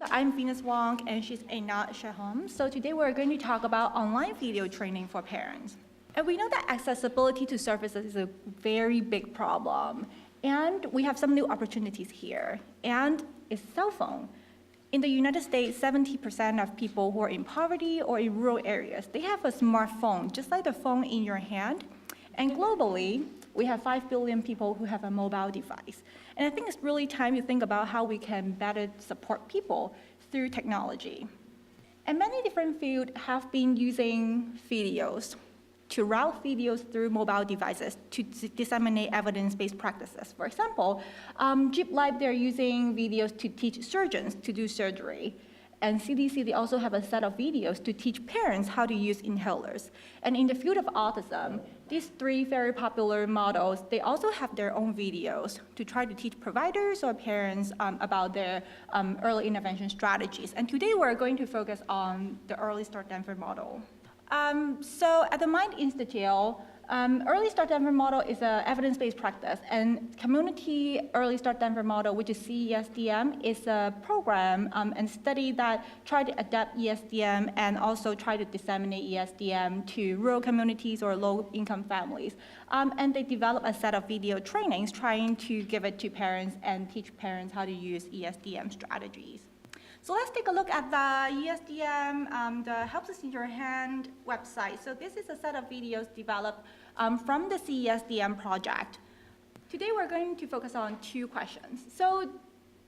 I'm Wong, and she's Einat Shoham. So today we're going to talk about online video training for parents. And we know that accessibility to services is a very big problem. And we have some new opportunities here. And it's cell phone. In the United States, 70% of people who are in poverty or in rural areas, they have a smartphone, just like the phone in your hand. And globally, we have 5 billion people who have a mobile device. And I think it's really time to think about how we can better support people through technology. And many different fields have been using videos to route videos through mobile devices to disseminate evidence-based practices. For example, HIYH, they're using videos to teach surgeons to do surgery. And CDC, they also have a set of videos to teach parents how to use inhalers. And in the field of autism, these 3 very popular models, they also have their own videos to try to teach providers or parents about their early intervention strategies. And today we're going to focus on the Early Start Denver model. So at the Mind Institute, Early Start Denver model is an evidence-based practice, and Community Early Start Denver model, which is CESDM, is a program and study that try to adapt ESDM and also try to disseminate ESDM to rural communities or low-income families. And they develop a set of video trainings trying to give it to parents and teach parents how to use ESDM strategies. So let's take a look at the ESDM, the Help Us in Your Hand website. So this is a set of videos developed from the CESDM project. Today we're going to focus on 2 questions. So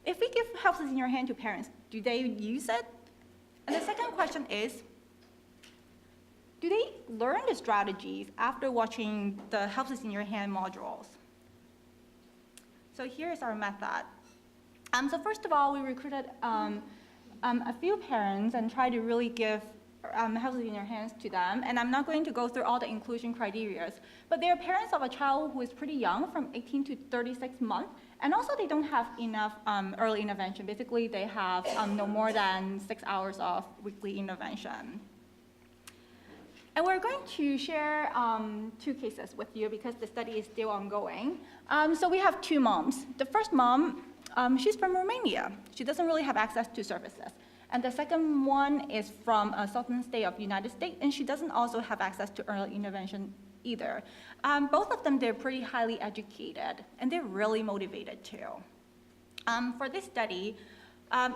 if we give Help Us in Your Hand to parents, do they use it? And the second question is, do they learn the strategies after watching the Help Us in Your Hand modules? So here's our method. So first of all, we recruited a few parents and try to really give Help Us in Your Hands to them. And I'm not going to go through all the inclusion criteria, but they're parents of a child who is pretty young, from 18 to 36 months, and also they don't have enough early intervention. Basically, they have no more than 6 hours of weekly intervention. And we're going to share 2 cases with you because the study is still ongoing. So we have 2 moms. The first mom, she's from Romania. She doesn't really have access to services. And the second one is from a southern state of the United States, and she doesn't also have access to early intervention either. Both of them, they're pretty highly educated, and they're really motivated too. For this study,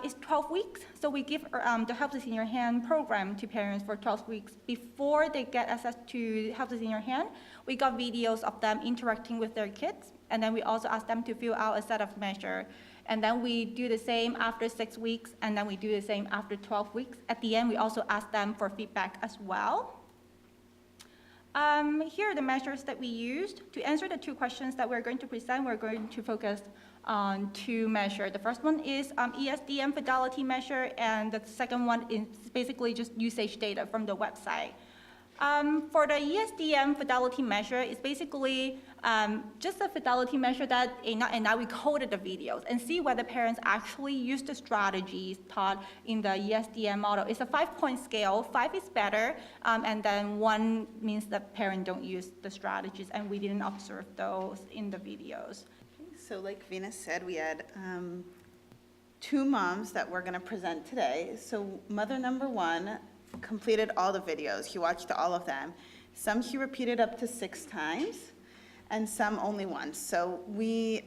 it's 12 weeks, so we give the Help Us in Your Hand program to parents for 12 weeks. Before they get access to Help Us in Your Hand, we got videos of them interacting with their kids, and then we also ask them to fill out a set of measures. And then we do the same after 6 weeks, and then we do the same after 12 weeks. At the end, we also ask them for feedback as well. Here are the measures that we used. To answer the 2 questions that we're going to present, we're going to focus on 2 measures. The first one is ESDM fidelity measure, and the second one is basically just usage data from the website. For the ESDM fidelity measure, it's basically just a fidelity measure that, and now we coded the videos and see whether parents actually use the strategies taught in the ESDM model. It's a 5-point scale. 5 is better, and then 1 means that parents don't use the strategies, and we didn't observe those in the videos. So like Venus said, we had 2 moms that we're going to present today. So mother number 1 completed all the videos. He watched all of them. Some he repeated up to 6 times, and some only once. So we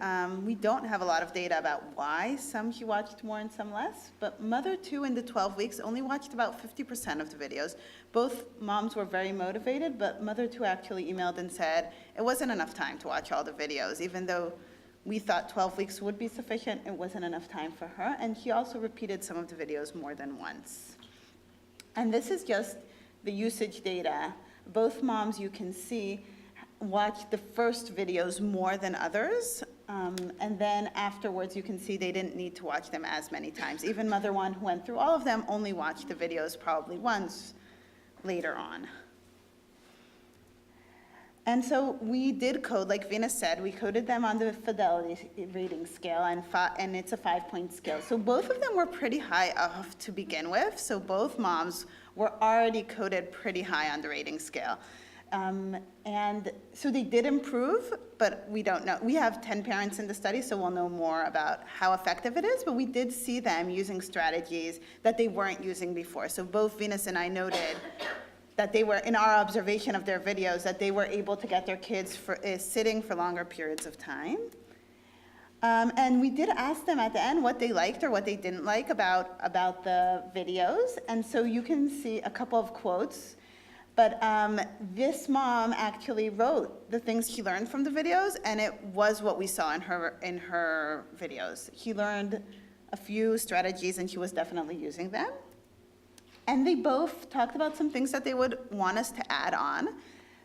don't have a lot of data about why some he watched more and some less, but mother 2 in the 12 weeks only watched about 50% of the videos. Both moms were very motivated, but mother 2 actually emailed and said it wasn't enough time to watch all the videos. Even though we thought 12 weeks would be sufficient, it wasn't enough time for her, and he also repeated some of the videos more than once. And this is just the usage data. Both moms, you can see, watched the first videos more than others, and then afterwards you can see they didn't need to watch them as many times. Even mother 1, who went through all of them, only watched the videos probably once later on. And so we did code, like Venus said, we coded them on the fidelity rating scale, and it's a 5-point scale. So both of them were pretty high off to begin with, so both moms were already coded pretty high on the rating scale. And so they did improve, but we don't know. We have 10 parents in the study, so we'll know more about how effective it is, but we did see them using strategies that they weren't using before. So both Venus and I noted that they were, in our observation of their videos, that they were able to get their kids sitting for longer periods of time. And we did ask them at the end what they liked or what they didn't like about the videos. And so you can see a couple of quotes. But this mom actually wrote the things she learned from the videos, and it was what we saw in her videos. She learned a few strategies, and she was definitely using them. And they both talked about some things that they would want us to add on.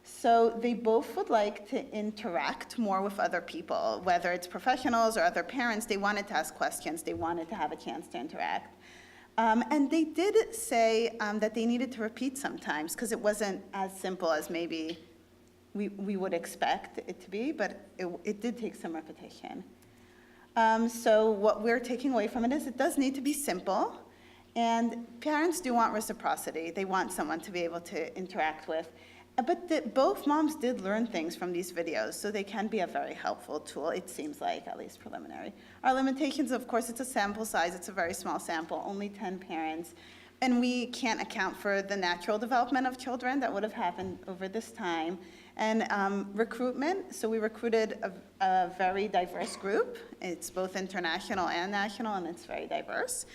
So they both would like to interact more with other people, whether it's professionals or other parents. They wanted to ask questions. They wanted to have a chance to interact. And they did say that they needed to repeat sometimes because it wasn't as simple as maybe we would expect it to be, but it did take some repetition. So what we're taking away from it is it does need to be simple, and parents do want reciprocity. They want someone to be able to interact with. But both moms did learn things from these videos, so they can be a very helpful tool, it seems like, at least preliminary. Our limitations, of course, it's a sample size. It's a very small sample, only 10 parents. And we can't account for the natural development of children that would have happened over this time. And recruitment, so we recruited a very diverse group. It's both international and national, and it's very diverse.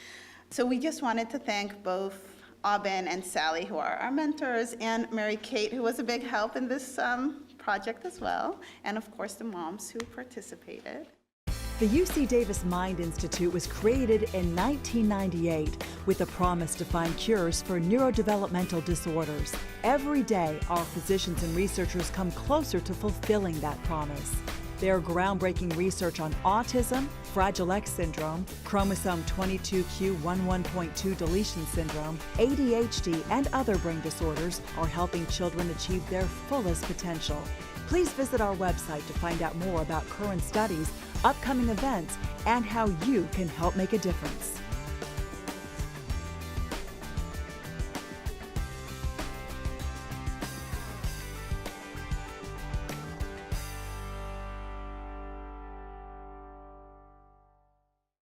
So we just wanted to thank both Aubin and Sally, who are our mentors, and Mary Kate, who was a big help in this project as well, and of course the moms who participated. The UC Davis Mind Institute was created in 1998 with a promise to find cures for neurodevelopmental disorders. Every day, our physicians and researchers come closer to fulfilling that promise. Their groundbreaking research on autism, Fragile X syndrome, chromosome 22q11.2 deletion syndrome, ADHD, and other brain disorders are helping children achieve their fullest potential. Please visit our website to find out more about current studies, upcoming events, and how you can help make a difference.